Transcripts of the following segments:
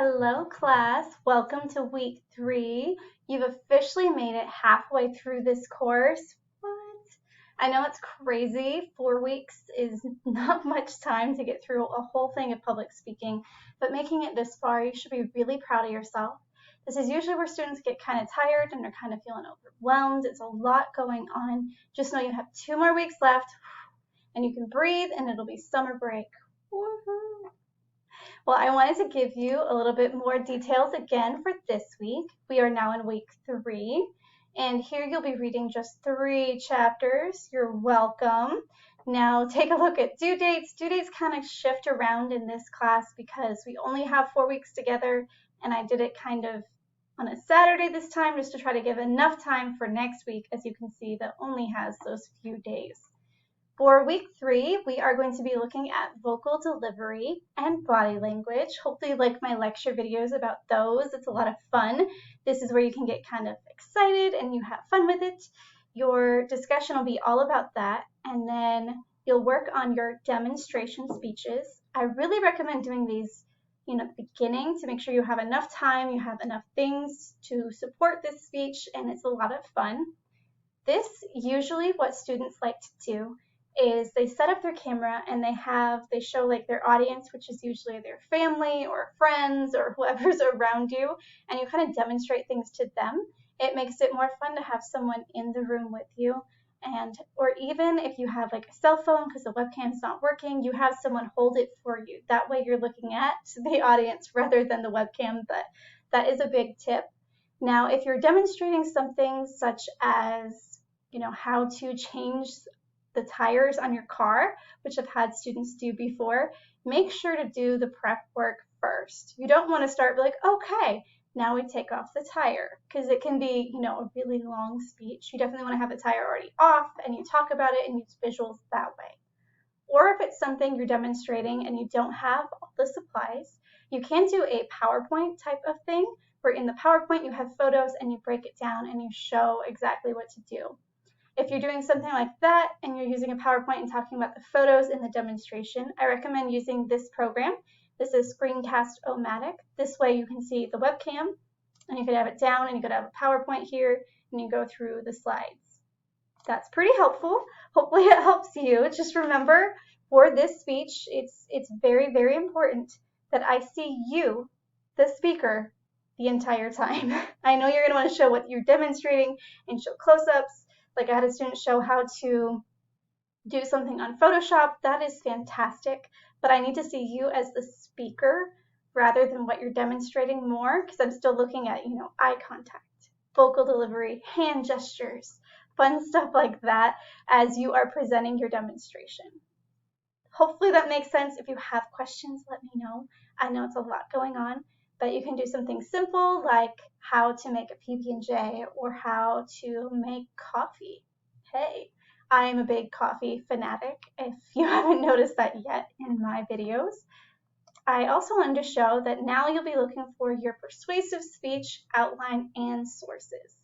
Hello, class. Welcome to week 3. You've officially made it halfway through this course. What? I know it's crazy. 4 weeks is not much time to get through a whole thing of public speaking, but making it this far, you should be really proud of yourself. This is usually where students get kind of tired and they're kind of feeling overwhelmed. It's a lot going on. Just know you have 2 more weeks left and you can breathe and it'll be summer break. Woohoo! Well, I wanted to give you a little bit more details again for this week. We are now in week 3, and here you'll be reading just 3 chapters. You're welcome. Now take a look at due dates. Due dates kind of shift around in this class because we only have 4 weeks together, and I did it kind of on a Saturday this time just to try to give enough time for next week, as you can see, that only has those few days. For week 3, we are going to be looking at vocal delivery and body language. Hopefully you like my lecture videos about those. It's a lot of fun. This is where you can get kind of excited and you have fun with it. Your discussion will be all about that, and then you'll work on your demonstration speeches. I really recommend doing these at the beginning to make sure you have enough time, you have enough things to support this speech, and it's a lot of fun. This usually what students like to do is they set up their camera and they show like their audience, which is usually their family or friends or whoever's around you, and you kind of demonstrate things to them. It makes it more fun to have someone in the room with you, or even if you have like a cell phone because the webcam's not working, you have someone hold it for you. That way you're looking at the audience rather than the webcam. But that is a big tip. Now, if you're demonstrating something such as how to change the tires on your car, which I've had students do before, make sure to do the prep work first. You don't want to start like, okay, now we take off the tire, because it can be, a really long speech. You definitely want to have the tire already off and you talk about it and use visuals that way. Or if it's something you're demonstrating and you don't have all the supplies, you can do a PowerPoint type of thing, where in the PowerPoint you have photos and you break it down and you show exactly what to do. If you're doing something like that and you're using a PowerPoint and talking about the photos in the demonstration, I recommend using this program. This is Screencast-O-Matic. This way you can see the webcam and you could have it down and you could have a PowerPoint here and you go through the slides. That's pretty helpful. Hopefully it helps you. Just remember, for this speech, it's very, very important that I see you, the speaker, the entire time. I know you're going to want to show what you're demonstrating and show close-ups. Like I had a student show how to do something on Photoshop. That is fantastic, but I need to see you as the speaker rather than what you're demonstrating more, because I'm still looking at, eye contact, vocal delivery, hand gestures, fun stuff like that as you are presenting your demonstration. Hopefully that makes sense. If you have questions, let me know. I know it's a lot going on, but you can do something simple like how to make a PB&J or how to make coffee. Hey, I'm a big coffee fanatic, if you haven't noticed that yet in my videos. I also wanted to show that now you'll be looking for your persuasive speech, outline, and sources.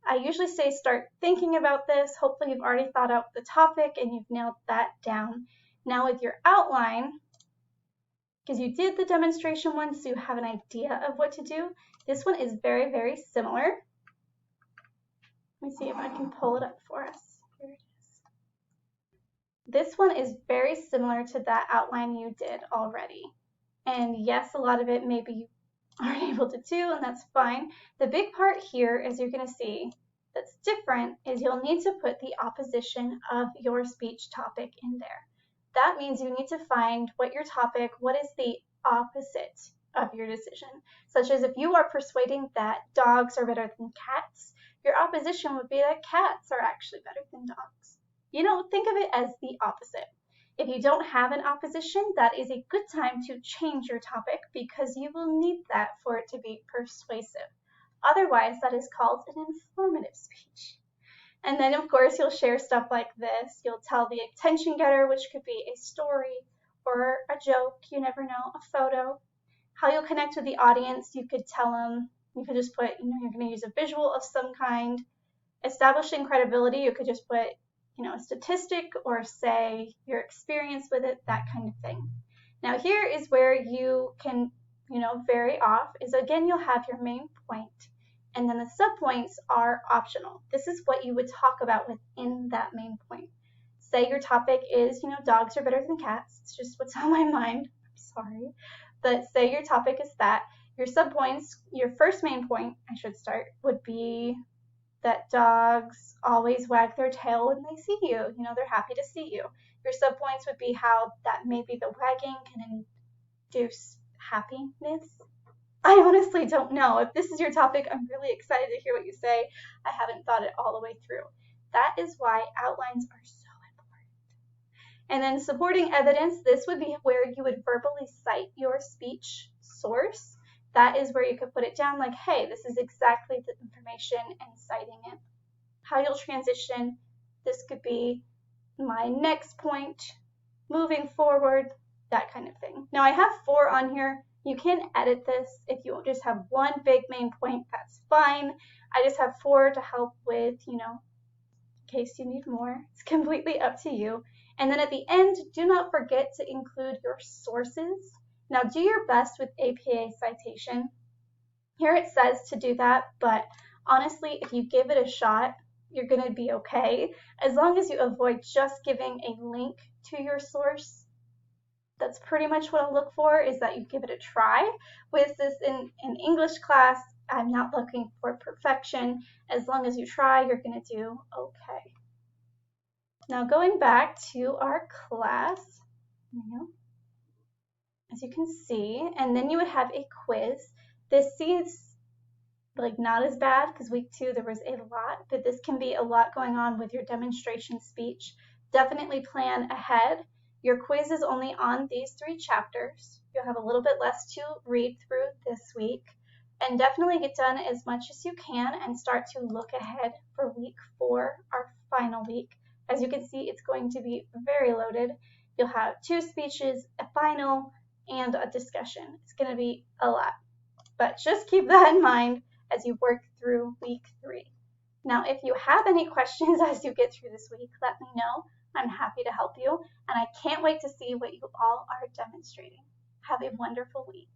I usually say start thinking about this. Hopefully you've already thought out the topic and you've nailed that down. Now with your outline, because you did the demonstration one, so you have an idea of what to do. This one is very, very similar. Let me see if I can pull it up for us. Here it is. This one is very similar to that outline you did already. And yes, a lot of it maybe you aren't able to do, and that's fine. The big part here, as you're going to see, that's different is you'll need to put the opposition of your speech topic in there. That means you need to find what is the opposite of your decision. Such as if you are persuading that dogs are better than cats, your opposition would be that cats are actually better than dogs. Think of it as the opposite. If you don't have an opposition, that is a good time to change your topic because you will need that for it to be persuasive. Otherwise, that is called an informative speech. And then, of course, you'll share stuff like this. You'll tell the attention getter, which could be a story or a joke, you never know, a photo. How you'll connect with the audience, you could tell them, you could just put, you're going to use a visual of some kind. Establishing credibility, you could just put, a statistic or say your experience with it, that kind of thing. Now here is where you can very off is, again, you'll have your main point, and then the subpoints are optional. This is what you would talk about within that main point. Say your topic is, dogs are better than cats. It's just what's on my mind. I'm sorry. But say your topic is that. Your subpoints, your first main point, I should start, would be that dogs always wag their tail when they see you. They're happy to see you. Your subpoints would be how that maybe the wagging can induce happiness. I honestly don't know. If this is your topic, I'm really excited to hear what you say. I haven't thought it all the way through. That is why outlines are so important. And then supporting evidence, this would be where you would verbally cite your speech source. That is where you could put it down like, hey, this is exactly the information, and citing it. How you'll transition, this could be my next point, moving forward, that kind of thing. Now I have 4 on here. You can edit this. If you just have one big main point, that's fine. I just have 4 to help with, in case you need more. It's completely up to you. And then at the end, do not forget to include your sources. Now do your best with APA citation. Here it says to do that, but honestly, if you give it a shot, you're going to be okay. As long as you avoid just giving a link to your source, that's pretty much what I'll look for, is that you give it a try. With this in English class, I'm not looking for perfection. As long as you try, you're going to do okay. Now going back to our class, as you can see, and then you would have a quiz. This seems like not as bad because week 2 there was a lot, but this can be a lot going on with your demonstration speech. Definitely plan ahead. Your quiz is only on these 3 chapters. You'll have a little bit less to read through this week, and definitely get done as much as you can and start to look ahead for week 4, our final week. As you can see, it's going to be very loaded. You'll have 2 speeches, a final, and a discussion. It's going to be a lot, but just keep that in mind as you work through week 3. Now, if you have any questions as you get through this week, let me know. I'm happy to help you, and I can't wait to see what you all are demonstrating. Have a wonderful week.